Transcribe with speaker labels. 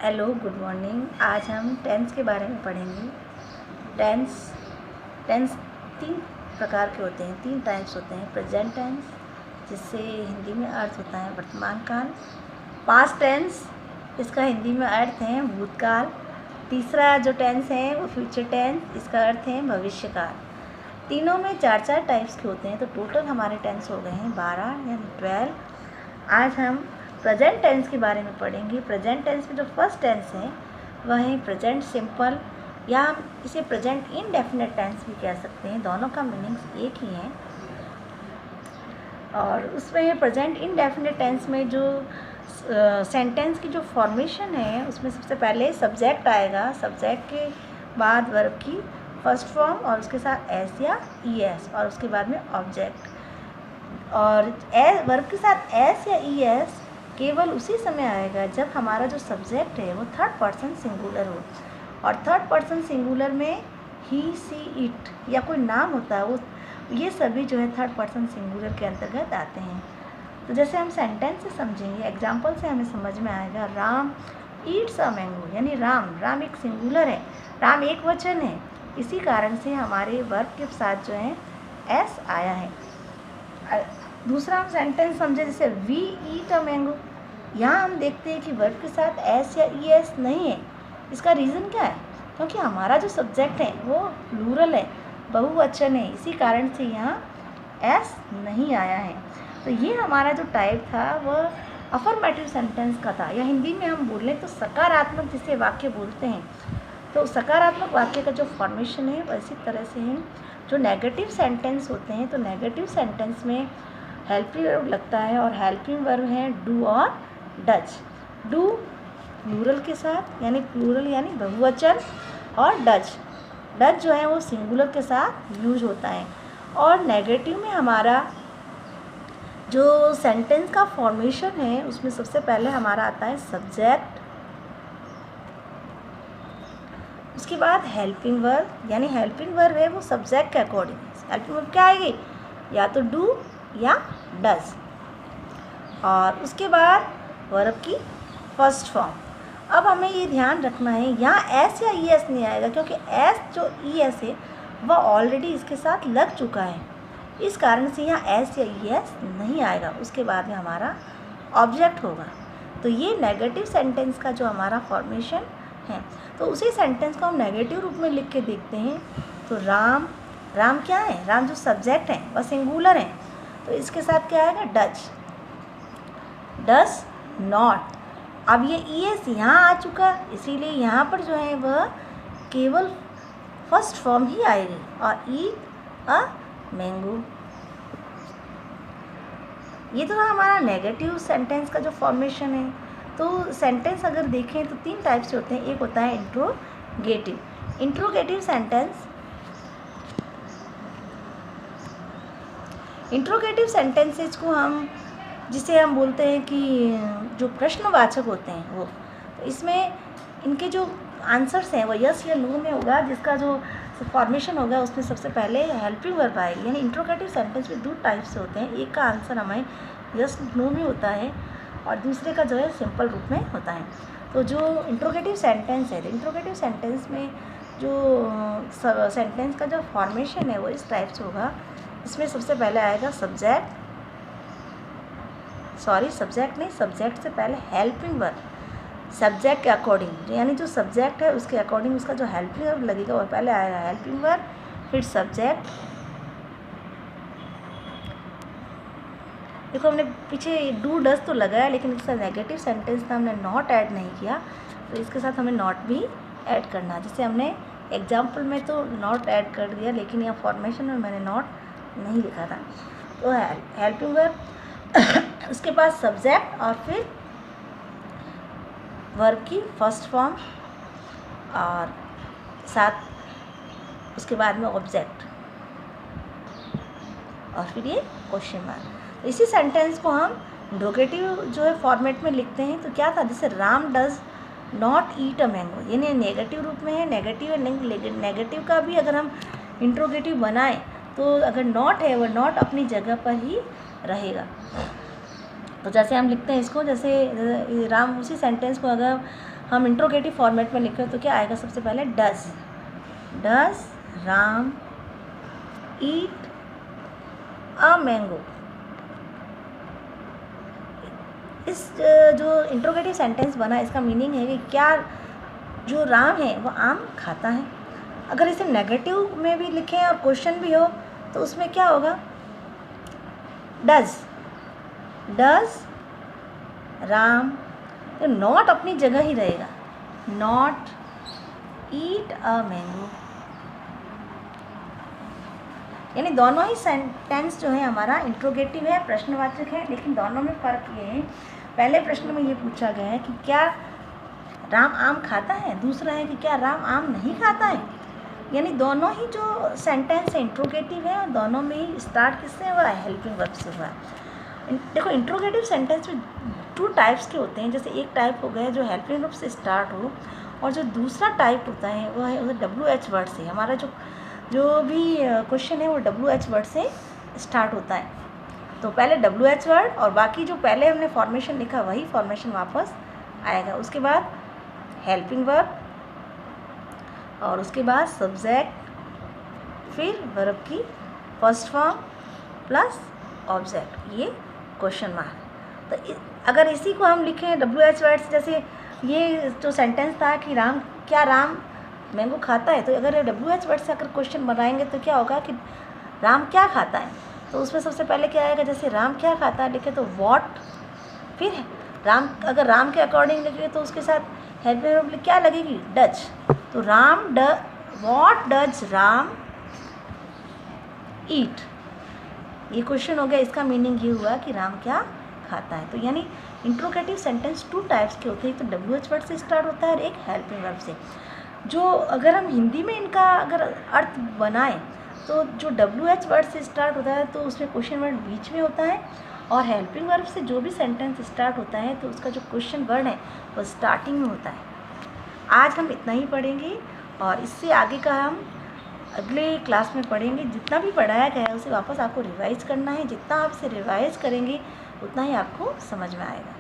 Speaker 1: Hello, good morning. आज हम tense के बारे में पढ़ेंगे। टेंस टेंस तीन प्रकार के होते हैं, तीन टाइप्स होते हैं। प्रेजेंट टेंस, जिससे हिंदी में अर्थ होता है वर्तमान काल। पास्ट टेंस, इसका हिंदी में अर्थ है भूतकाल। तीसरा जो टेंस है वो फ्यूचर टेंस, इसका अर्थ है भविष्यकाल। तीनों में चार चार टाइप्स के होते हैं, तो टोटल हमारे टेंस हो गए हैं 12 यानी 12। आज हम प्रेजेंट टेंस के बारे में पढ़ेंगे। प्रेजेंट टेंस में जो फर्स्ट टेंस है वह है प्रेजेंट सिंपल, या हम इसे प्रेजेंट इनडेफिनेट टेंस भी कह सकते हैं। दोनों का मीनिंग्स एक ही है। और उसमें प्रेजेंट इनडेफिनेट टेंस में जो सेंटेंस की जो फॉर्मेशन है उसमें सबसे पहले सब्जेक्ट आएगा। सब्जेक्ट के बाद वर्ब की फर्स्ट फॉर्म और उसके साथ एस या ई एस, और उसके बाद में ऑब्जेक्ट। और वर्ब के साथ एस या ई एस केवल उसी समय आएगा जब हमारा जो सब्जेक्ट है वो थर्ड पर्सन सिंगुलर हो। और थर्ड पर्सन सिंगुलर में ही, सी, इट या कोई नाम होता है, वो ये सभी जो है थर्ड पर्सन सिंगुलर के अंतर्गत आते हैं। तो जैसे हम सेंटेंस से समझेंगे, एग्जाम्पल से हमें समझ में आएगा। राम ईट्स अ मैंगो, यानी राम एक सिंगुलर है, राम एक वचन है। इसी कारण से हमारे वर्ब के साथ जो है एस आया है। दूसरा हम सेंटेंस समझे, जैसे वी ईट अ मैंगो। यहाँ हम देखते हैं कि वर्ब के साथ एस या ई एस नहीं है। इसका रीज़न क्या है? क्योंकि हमारा जो सब्जेक्ट है वो प्लूरल है, बहुवचन है। इसी कारण से यहाँ एस नहीं आया है। तो ये हमारा जो टाइप था वह अफर्मेटिव सेंटेंस का था, या हिंदी में हम बोलें तो सकारात्मक जिसे वाक्य बोलते हैं। तो सकारात्मक वाक्य का जो फॉर्मेशन है वह इसी तरह से है। जो नेगेटिव सेंटेंस होते हैं, तो नेगेटिव सेंटेंस में हेल्पिंग वर्ब लगता है, और हेल्पिंग वर्ब है डू और डज। डू प्लूरल के साथ, यानी प्लूरल यानी बहुवचन, और डज जो है वो सिंगुलर के साथ यूज होता है। और नेगेटिव में हमारा जो सेंटेंस का फॉर्मेशन है उसमें सबसे पहले हमारा आता है सब्जेक्ट, उसके बाद हेल्पिंग वर्ब, यानी हेल्पिंग वर्ब है वो सब्जेक्ट के अकॉर्डिंग। हेल्पिंग वर्ब क्या आएगी? या तो डू या डज। और उसके बाद वर्ब की फर्स्ट फॉर्म। अब हमें ये ध्यान रखना है, यहाँ एस या ई एस नहीं आएगा, क्योंकि एस जो ई एस है वह ऑलरेडी इसके साथ लग चुका है। इस कारण से यहाँ एस या ई एस नहीं आएगा। उसके बाद में हमारा ऑब्जेक्ट होगा। तो ये नेगेटिव सेंटेंस का जो हमारा फॉर्मेशन है। तो उसी सेंटेंस को हम नेगेटिव रूप में लिख के देखते हैं। तो राम क्या है? राम जो सब्जेक्ट है वह सिंगुलर है, तो इसके साथ क्या आएगा? Does not. अब ये ई एस यहाँ आ चुका, इसीलिए यहाँ पर जो है वह केवल फर्स्ट फॉर्म ही आएगी, और ईट अ मैंगो। ये तो हमारा नेगेटिव सेंटेंस का जो फॉर्मेशन है। तो सेंटेंस अगर देखें तो तीन टाइप से होते हैं। एक होता है इंट्रोगेटिव सेंटेंस। इंट्रोगेटिव सेंटेंसेज को हम, जिसे हम बोलते हैं कि जो प्रश्नवाचक होते हैं वो, तो इसमें इनके जो आंसर्स हैं वो यस या नो में होगा। जिसका जो फॉर्मेशन होगा उसमें सबसे पहले हेल्पिंग वर्ब आएगी। यानी इंट्रोगेटिव सेंटेंस में दो टाइप से होते हैं। एक का आंसर हमें यस नो में होता है, और दूसरे का जो है सिंपल रूप में होता है। तो जो इंट्रोगेटिव सेंटेंस है, इंट्रोगेटिव सेंटेंस में जो सेंटेंस का जो फॉर्मेशन है वो इस टाइप से होगा। इसमें सबसे पहले आएगा सब्जेक्ट से पहले हेल्पिंग वर्ब, सब्जेक्ट के अकॉर्डिंग, यानी जो सब्जेक्ट है उसके अकॉर्डिंग उसका जो हेल्पिंग वर्ब लगेगा वो पहले आएगा हेल्पिंग वर्ब, फिर सब्जेक्ट। देखो हमने पीछे डू डज तो लगाया, लेकिन इसका नेगेटिव सेंटेंस था, हमने नॉट ऐड नहीं किया, तो इसके साथ हमें नॉट भी ऐड करना। जैसे हमने एग्जाम्पल में तो नॉट ऐड कर दिया, लेकिन यहाँ फॉर्मेशन में मैंने नॉट नहीं लिखा था। तो हेल्पिंग वर्ब, उसके बाद सब्जेक्ट, और फिर वर्ब की फर्स्ट फॉर्म, और साथ उसके बाद में ऑब्जेक्ट, और फिर ये क्वेश्चन मार्क। इसी सेंटेंस को हम इंट्रोगेटिव जो है फॉर्मेट में लिखते हैं। तो क्या था? जैसे Ram does not eat a mango, यानी नेगेटिव रूप में है। नेगेटिव का भी अगर हम इंट्रोगेटिव बनाएं तो अगर नॉट है वह नॉट अपनी जगह पर ही रहेगा। तो जैसे हम लिखते हैं इसको, जैसे राम, उसी सेंटेंस को अगर हम इंट्रोगेटिव फॉर्मेट में लिखें तो क्या आएगा? सबसे पहले does Ram eat a mango. इस जो इंट्रोगेटिव सेंटेंस बना, इसका मीनिंग है कि क्या जो राम है वो आम खाता है। अगर इसे नेगेटिव में भी लिखें और क्वेश्चन भी हो तो उसमें क्या होगा? डज राम, तो नॉट अपनी जगह ही रहेगा, नॉट ईट अ मैंगो। यानी दोनों ही सेंटेंस जो है हमारा इंट्रोगेटिव है, प्रश्नवाचक है, लेकिन दोनों में फ़र्क ये है, पहले प्रश्न में ये पूछा गया है कि क्या राम आम खाता है, दूसरा है कि क्या राम आम नहीं खाता है। यानी दोनों ही जो सेंटेंस है इंट्रोगेटिव है और दोनों में ही स्टार्ट किससे हुआ है? हेल्पिंग वर्ब से हुआ है। देखो इंट्रोगेटिव सेंटेंस में 2 टाइप्स के होते हैं। जैसे एक टाइप हो गया जो हेल्पिंग वर्ब से स्टार्ट हो, और जो दूसरा टाइप होता है वो है WH वर्ड से। हमारा जो भी क्वेश्चन है वो WH वर्ड से स्टार्ट होता है। तो पहले WH वर्ड और बाकी जो पहले हमने फॉर्मेशन लिखा वही फॉर्मेशन वापस आएगा। उसके बाद हेल्पिंग वर्ब और उसके बाद सब्जेक्ट, फिर वर्ब की फर्स्ट फॉर्म प्लस ऑब्जेक्ट, ये क्वेश्चन मार्क। तो अगर इसी को हम लिखें WH वर्ड से, जैसे ये जो सेंटेंस था कि क्या राम मैंगो खाता है, तो अगर WH वर्ड से अगर क्वेश्चन बनाएंगे तो क्या होगा कि राम क्या खाता है। तो उसमें सबसे पहले क्या आएगा? जैसे राम क्या खाता है लिखे तो व्हाट, फिर राम, अगर राम के अकॉर्डिंग लिखे तो उसके साथ हेल्पिंग वर्ब क्या लगेगी? डज। तो व्हाट डज राम ईट, ये क्वेश्चन हो गया। इसका मीनिंग ये हुआ कि राम क्या खाता है। तो यानी इंट्रोगेटिव सेंटेंस 2 टाइप्स के होते हैं, एक तो WH वर्ड से स्टार्ट होता है और एक हेल्पिंग वर्ब से। जो अगर हम हिंदी में इनका अगर अर्थ बनाएं तो जो WH वर्ड से स्टार्ट होता है तो उसमें क्वेश्चन वर्ड बीच में होता है, और हेल्पिंग वर्ब से जो भी सेंटेंस स्टार्ट होता है तो उसका जो क्वेश्चन वर्ड है वो स्टार्टिंग में होता है। आज हम इतना ही पढ़ेंगे और इससे आगे का हम अगले क्लास में पढ़ेंगे। जितना भी पढ़ाया गया है उसे वापस आपको रिवाइज़ करना है। जितना आप इसे रिवाइज़ करेंगे उतना ही आपको समझ में आएगा।